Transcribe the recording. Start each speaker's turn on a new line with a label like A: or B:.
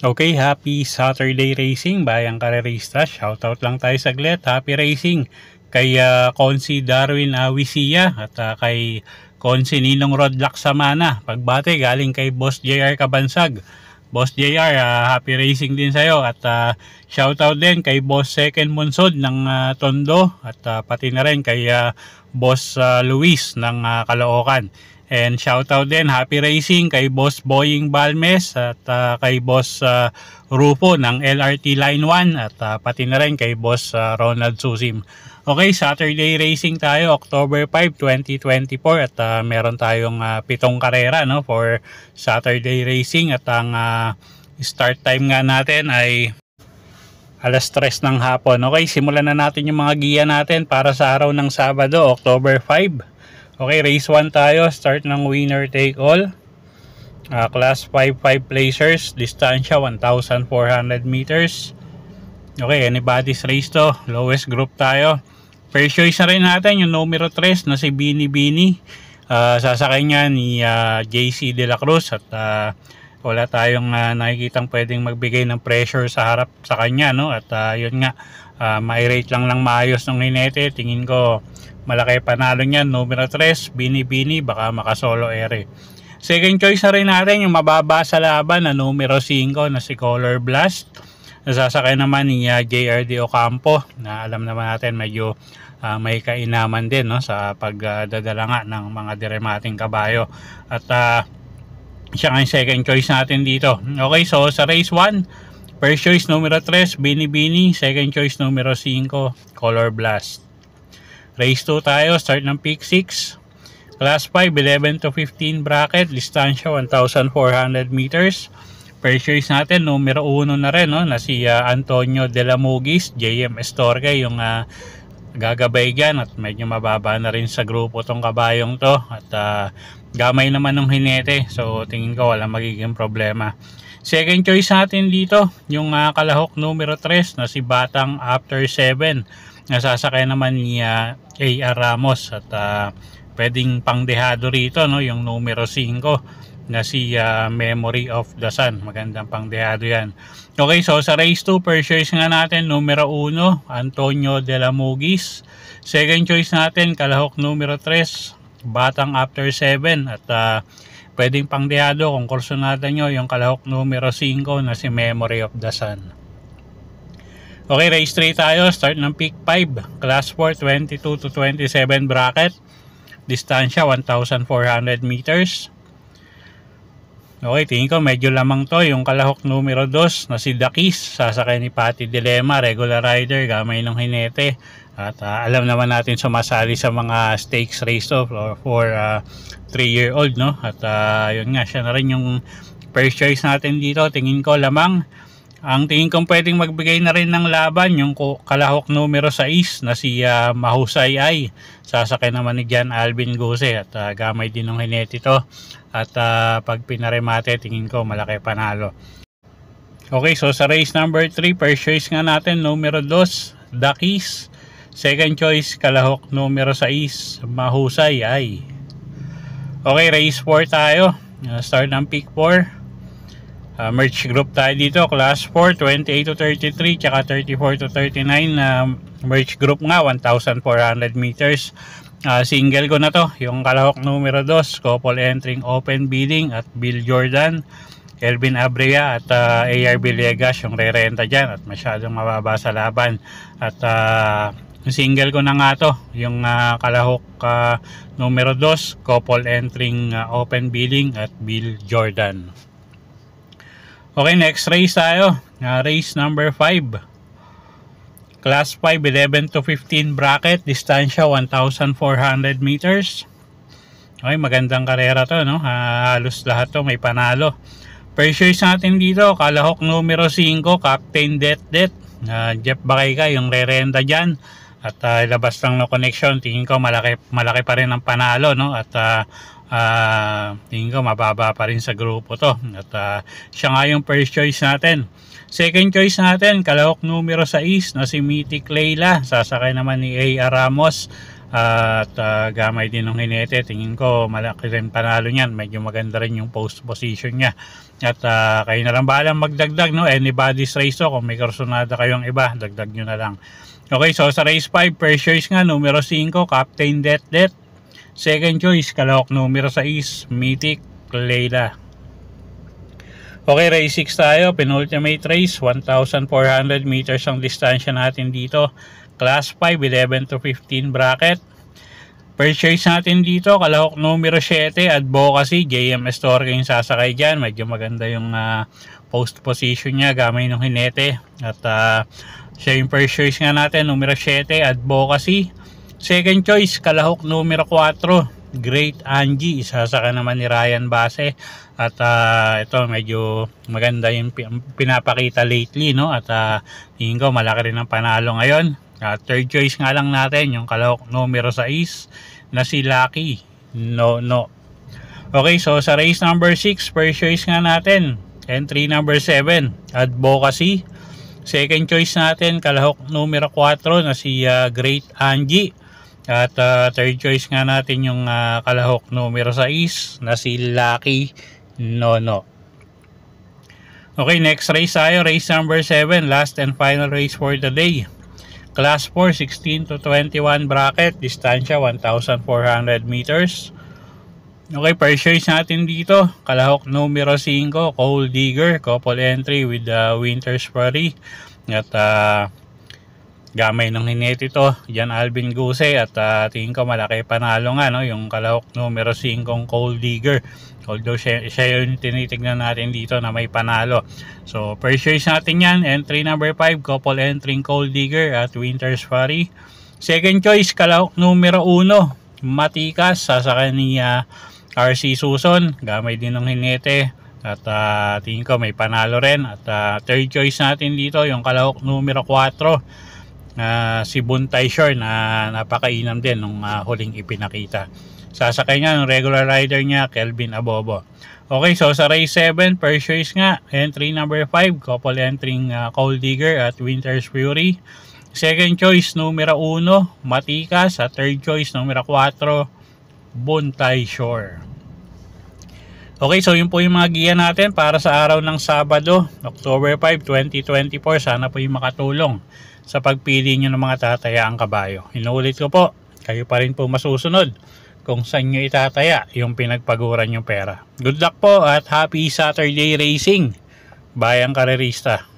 A: Okay, happy Saturday racing, bayang karerista. Shoutout lang tayo saglit. Happy racing kay Consi Darwin Awisia at kay Consi Ninong Rodlock Samana. Pagbate galing kay Boss JR Kabansag. Boss JR, happy racing din sa'yo. At shoutout din kay Boss Second Monsod ng Tondo. At pati na rin kay Boss Luis ng Caloocan. And shoutout din, happy racing kay Boss Boying Balmes at kay Boss Rufo ng LRT Line 1 at pati na rin kay Boss Ronald Susim. Okay, Saturday racing tayo, October 5, 2024 at meron tayong 7 karera no, for Saturday racing at ang start time nga natin ay alas 3 ng hapon. Okay, simulan na natin yung mga giya natin para sa araw ng Sabado, October 5. Okay, race 1 tayo. Start ng winner take all. Class 5 placers. Distansya 1,400 meters. Okay, anybody's race to. Lowest group tayo. First choice na rin natin yung numero 3 na si Bini Bini. Sasakay niya ni JC De La Cruz at wala tayong nakikitang pwedeng magbigay ng pressure sa harap sa kanya, no? At yun nga, ma-rate lang maayos ng hinete. Tingin ko malaki panalo niyan, numero 3, Bini Bini, baka makasolo ere. Second choice na rin natin yung mababa sa laban na numero 5 na si Color Blast. Nasasakay naman ni JRD Ocampo na alam naman natin medyo may kainaman din no, sa pagdadala nga ng mga diremating kabayo. At siya nga yung second choice natin dito. Okay, so sa race 1, first choice numero 3, Bini Bini. Second choice numero 5, Color Blast. Race 2 tayo, start ng pick 6. Class 5, 11 to 15 bracket, distansya 1,400 meters. First choice natin, numero 1 na rin, no, na si Antonio De La Mugis, JM Estorque, yung gagabay dyan at medyo mababa na rin sa grupo tong kabayong to. At gamay naman ng hinete, so tingin ko walang magiging problema. Second choice natin dito, yung kalahok numero 3 na si Batang After 7. Nasasakay naman ni AR Ramos at pwedeng pangdehado rito no, yung numero 5 na si Memory of the Sun. Magandang pangdehado yan. Okay, so sa race 2, first choice nga natin numero 1, Antonio De La Mugis. Second choice natin kalahok numero 3, Batang After 7 at pwedeng pangdehado kung kursunada nyo yung kalahok numero 5 na si Memory of the Sun. Okay, race 3 tayo. Start ng pick 5. Class 4, 22 to 27 bracket. Distansya, 1,400 meters. Okay, tingin ko medyo lamang to. Yung kalahok numero 2 na si Dakis. Sasakay ni Patty Dilema. Regular rider, gamay ng hinete. At alam naman natin sumasali sa mga stakes race to for 3-year-old, no? At yun nga, siya na rin yung first choice natin dito. Tingin ko lamang. Ang tingin kong pwedeng magbigay na rin ng laban yung kalahok numero 6 na si Mahusay Ay. Sasakay naman ni Jan Alvin Guse at gamay din ng hinete to. At pag pinaremate, tingin ko malaki panalo. Okay, so sa race number 3, first choice nga natin numero 2, Dakis. Second choice, kalahok numero 6, Mahusay Ay. Okay, race 4 tayo. Start ng pick 4. Merge group tayo dito, class 4, 28 to 33 tsaka 34 to 39 merge group nga, 1,400 meters. Single ko na to, yung kalahok numero 2, couple entering open bidding at Bill Jordan, Elvin Abrea at AR Villegas yung re-renta dyan at masyadong mababa sa laban. At single ko na nga to, yung kalahok numero 2, couple entering open bidding at Bill Jordan. Okay, next race tayo. Race number 5. Class 5, 11 to 15 bracket. Distansya, 1,400 meters. Okay, magandang karera to, no? Halos lahat to may panalo. First choice natin dito, kalahok numero 5, Captain Det. Jeff Bakayka, yung re-renta dyan. At labas lang no connection. Tingin ko malaki pa rin ang panalo, no? At tingin ko mababa pa rin sa grupo to. At siya nga yung first choice natin. Second choice natin, kalahok numero 6 na si Mythic Layla. Sasakay naman ni A.R. Ramos. At gamay din ng hinete. Tingin ko malaki rin panalo niyan. Medyo maganda rin yung post position niya. At kayo na lang bahalang magdagdag, no? Anybody's race to. Kung may kursunada kayong iba, dagdag nyo na lang. Okay, so sa race 5, first choice nga numero 5, Captain Det. Second choice, kalahok numero 6, Mythic Layla. Okay, race 6 tayo. Penultimate race, 1,400 meters ang distansya natin dito. Class 5, 11 to 15 bracket. First choice natin dito, kalahok numero 7, Advocacy. JMS Torque yung sasakay dyan. Medyo maganda yung post position niya, gamay ng hinete. At siya yung first choice nga natin, numero 7, Advocacy. Second choice, kalahok numero 4, Great Angie. Isasaka naman ni Ryan Base. At ito medyo maganda yung pinapakita lately, no? At tingin ko malaki rin ang panalo ngayon. Third choice nga lang natin yung kalahok numero 6 na si Lucky No. Okay, so sa race number 6, first choice nga natin, entry number 7, Advocacy. Second choice natin, kalahok numero 4 na si Great Angie. At third choice nga natin yung kalahok numero 6 na si Lucky No. Okay, next race tayo, race number 7, last and final race for the day. Class 4, 16 to 21 bracket, distansya 1,400 meters. Okay, first choice natin dito, kalahok numero 5, Coal Digger, couple entry with Winter's Fury. At gamay ng hinete ito, Jan Alvin Guse. At tingin ko malaki panalo nga, no? Yung kalahok numero 5 Coal Digger. Although siya yung tinitignan natin dito na may panalo. So first choice natin yan, entry number 5, couple entry Coal Digger at Winter's Fury. Second choice, kalahok numero 1, Matikas. Sasakay ni RC Suson, gamay din ng hinete. At tingin ko may panalo rin. At third choice natin dito, yung kalahok numero 4, si Buntay Shore, na napakainam din nung huling ipinakita. Sasakay niya ng regular rider niya, Kelvin Abobo. Okay, so sa race 7, first choice nga, entry number 5, couple entering Coal Digger at Winter's Fury. Second choice, numero 1, Matikas. At third choice, numero 4, Buntay Shore. Okay, so yun po yung mga giya natin para sa araw ng Sabado, October 5, 2024. Sana po yung makatulong sa pagpili nyo ng mga tatayaang kabayo. Inuulit ko po, kayo pa rin po masusunod kung saan nyo itataya yung pinagpaguran yung pera. Good luck po at happy Saturday racing, bayang karerista.